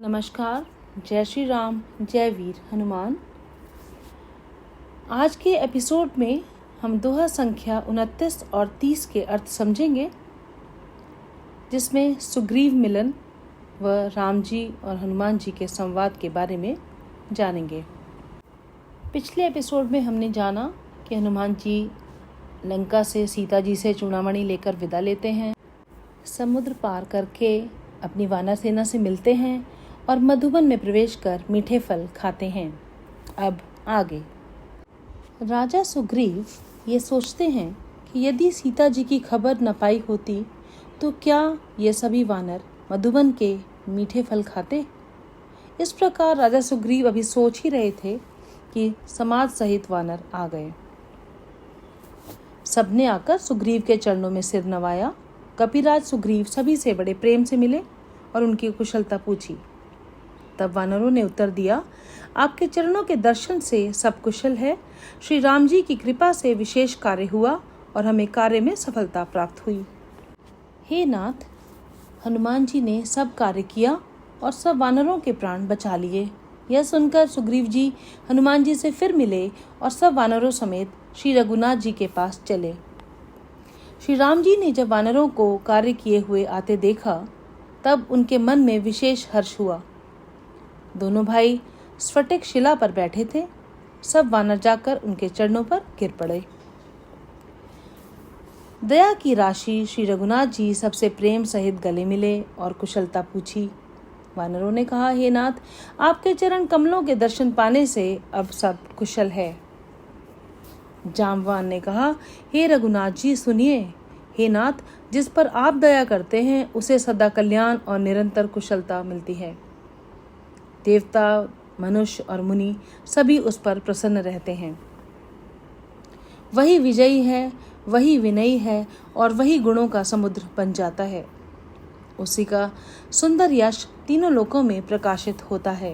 नमस्कार। जय श्री राम, जय वीर हनुमान। आज के एपिसोड में हम दोहा संख्या 29 और 30 के अर्थ समझेंगे, जिसमें सुग्रीव मिलन व राम जी और हनुमान जी के संवाद के बारे में जानेंगे। पिछले एपिसोड में हमने जाना कि हनुमान जी लंका से सीता जी से चूड़ामणि लेकर विदा लेते हैं, समुद्र पार करके अपनी वानर सेना से मिलते हैं और मधुबन में प्रवेश कर मीठे फल खाते हैं। अब आगे राजा सुग्रीव ये सोचते हैं कि यदि सीता जी की खबर न पाई होती तो क्या ये सभी वानर मधुबन के मीठे फल खाते। इस प्रकार राजा सुग्रीव अभी सोच ही रहे थे कि समाज सहित वानर आ गए। सबने आकर सुग्रीव के चरणों में सिर नवाया। कपिराज सुग्रीव सभी से बड़े प्रेम से मिले और उनकी कुशलता पूछी। तब वानरों ने उत्तर दिया, आपके चरणों के दर्शन से सब कुशल है। श्री राम जी की कृपा से विशेष कार्य हुआ और हमें कार्य में सफलता प्राप्त हुई। हे नाथ, हनुमान जी ने सब कार्य किया और सब वानरों के प्राण बचा लिए। यह सुनकर सुग्रीव जी हनुमान जी से फिर मिले और सब वानरों समेत श्री रघुनाथ जी के पास चले। श्री राम जी ने जब वानरों को कार्य किए हुए आते देखा, तब उनके मन में विशेष हर्ष हुआ। दोनों भाई स्फटिक शिला पर बैठे थे। सब वानर जाकर उनके चरणों पर गिर पड़े। दया की राशि श्री रघुनाथ जी सबसे प्रेम सहित गले मिले और कुशलता पूछी। वानरों ने कहा, हे नाथ, आपके चरण कमलों के दर्शन पाने से अब सब कुशल है। जामवान ने कहा, हे रघुनाथ जी सुनिए। हे नाथ, जिस पर आप दया करते हैं उसे सदा कल्याण और निरंतर कुशलता मिलती है। देवता, मनुष्य और मुनि सभी उस पर प्रसन्न रहते हैं। वही विजयी है, वही विनयी है और वही गुणों का समुद्र बन जाता है। उसी का सुंदर यश तीनों लोकों में प्रकाशित होता है।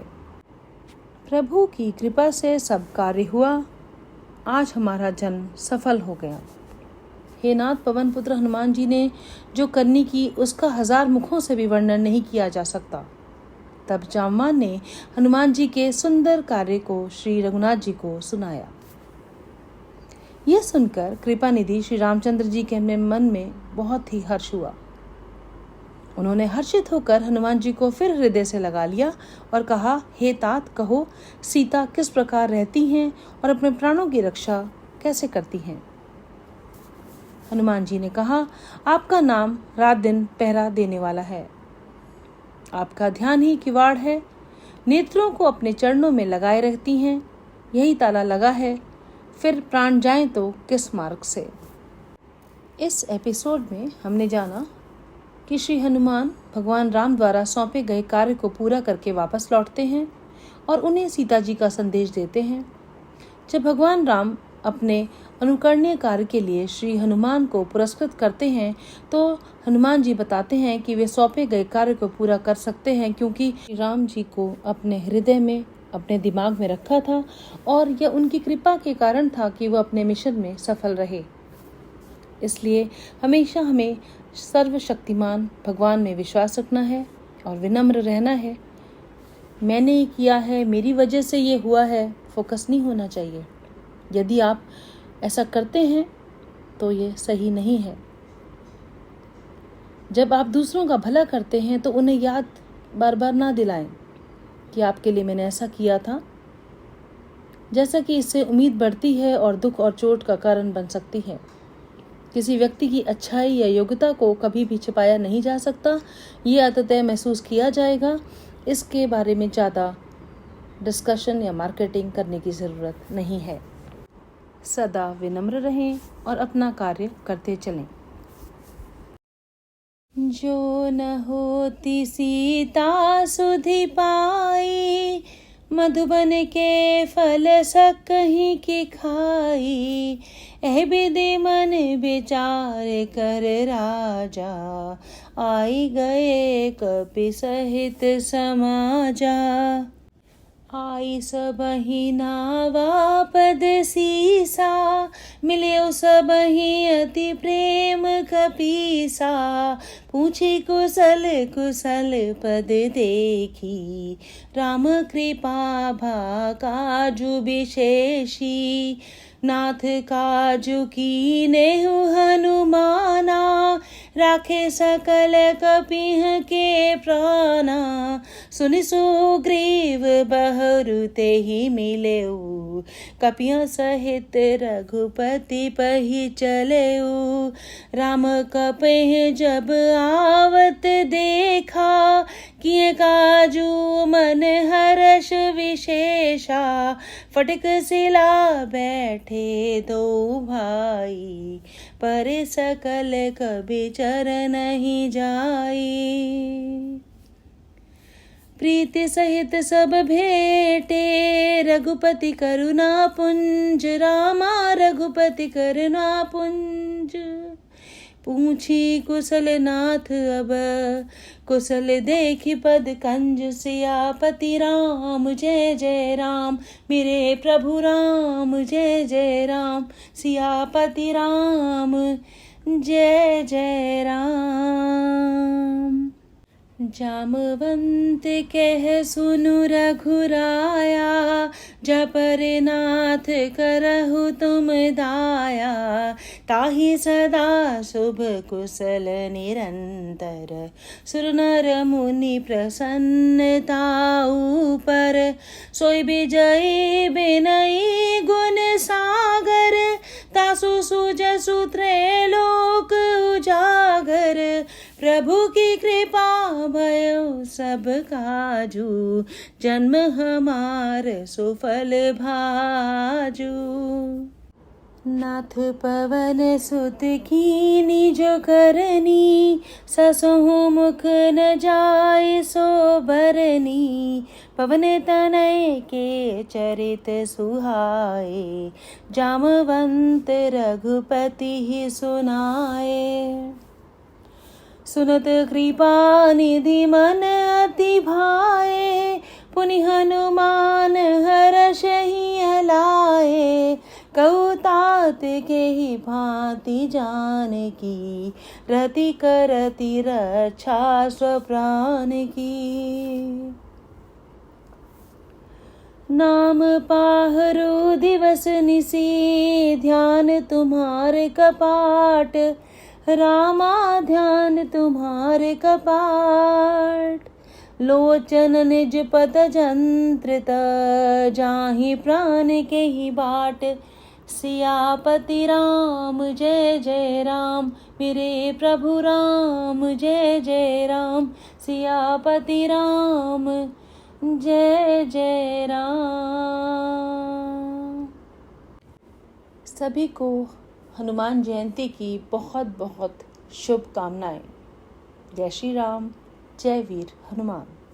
प्रभु की कृपा से सब कार्य हुआ। आज हमारा जन्म सफल हो गया। हे नाथ, पवन पुत्र हनुमान जी ने जो करनी की उसका 1000 मुखों से भी वर्णन नहीं किया जा सकता। तब जामवान ने हनुमान जी के सुंदर कार्य को श्री रघुनाथ जी को सुनाया। यह सुनकर कृपा निधि श्री रामचंद्र जी के मन में बहुत ही हर्ष हुआ। उन्होंने हर्षित होकर हनुमान जी को फिर हृदय से लगा लिया और कहा, हे तात, कहो सीता किस प्रकार रहती हैं और अपने प्राणों की रक्षा कैसे करती हैं। हनुमान जी ने कहा, आपका नाम रात दिन पहरा देने वाला है। आपका ध्यान ही किवाड़ है। नेत्रों को अपने चरणों में लगाए रहती हैं। यही ताला लगा है। फिर प्राण जाएं तो किस मार्ग से। इस एपिसोड में हमने जाना कि श्री हनुमान भगवान राम द्वारा सौंपे गए कार्य को पूरा करके वापस लौटते हैं और उन्हें सीता जी का संदेश देते हैं। जब भगवान राम अपने अनुकरणीय कार्य के लिए श्री हनुमान को पुरस्कृत करते हैं तो हनुमान जी बताते हैं कि वे सौंपे गए कार्य को पूरा कर सकते हैं, क्योंकि राम जी को अपने हृदय में, अपने दिमाग में रखा था और यह उनकी कृपा के कारण था कि वह अपने मिशन में सफल रहे। इसलिए हमेशा हमें सर्वशक्तिमान भगवान में विश्वास रखना है और विनम्र रहना है। मैंने ये किया है, मेरी वजह से ये हुआ है, फोकस नहीं होना चाहिए। यदि आप ऐसा करते हैं तो ये सही नहीं है। जब आप दूसरों का भला करते हैं तो उन्हें याद बार बार ना दिलाएं कि आपके लिए मैंने ऐसा किया था, जैसा कि इससे उम्मीद बढ़ती है और दुख और चोट का कारण बन सकती है। किसी व्यक्ति की अच्छाई या योग्यता को कभी भी छिपाया नहीं जा सकता। ये अंततः महसूस किया जाएगा। इसके बारे में ज़्यादा डिस्कशन या मार्केटिंग करने की ज़रूरत नहीं है। सदा विनम्र रहें और अपना कार्य करते चलें। जो न होती सीता सुधि पाई, मधुबन के फल सकहीं की खाई। एह विधि मन विचार कर राजा, आई गए कपि सहित समाजा। आई सबहि नावा पद सीसा, मिल्यो सबहि अति प्रेम कपीसा। पूछी कुशल कुशल पद देखी, राम कृपा भा काजु विशेषी। नाथ काजु कीनेहु हनुमाना, राखे सकल कपिह के प्राणा। सुनि सुग्रीव बहुरु तेहि मिलेउ, कपियों सहित रघुपति पहि चलेउ। राम कपिह जब आवत देखा, किए काजू मन हर्ष विशेषा। फटिक सिला बैठे दो भाई, पर सकल कबि चरण नहीं जाई। प्रीति सहित सब भेटे, रघुपति करुणा पुंज। रामा रघुपति करुणा पुंज। पूछी कुशल नाथ अब, कुशल देखी पद कंज। सियापति राम जय जय राम, मेरे प्रभु राम जय जय राम। सियापति राम जय जय राम। जामवंत कह सुनु रघुराया, जपर नाथ करहु तुम दाया। ताहि सदा शुभ कुशल निरंतर, सुर नर मुनि प्रसन्नता ऊपर। सोई विजयी बिनयी गुण सागर, तासु सुजसु त्रैलोक उजागर। प्रभु की कृपा भयो सब काजू, जन्म हमार सुफल भाजू। नाथ पवन सुत कीनी जो करनी, ससहु मुख न जाय सो बरनी। पवन तनय के चरित सुहाए, जामवंत रघुपति ही सुनाए। सुनत कृपा निधि मन अति भाए, पुनि हनुमान हर्षहि अलाए। कहु तात के ही भांति जानकी, रति करति रक्षा स्वप्राण की। नाम पाहरो दिवस निसी, ध्यान तुम्हारे कपाट। रामा ध्यान तुम्हारे कपाट। लोचन निज पद जंत्रित, जाहि प्राण के ही बाट। सियापति राम जय जय राम, मेरे प्रभु राम जय जय राम। सियापति राम जय जय राम। सभी को हनुमान जयंती की बहुत बहुत शुभकामनाएं। जय श्री राम, जय वीर हनुमान।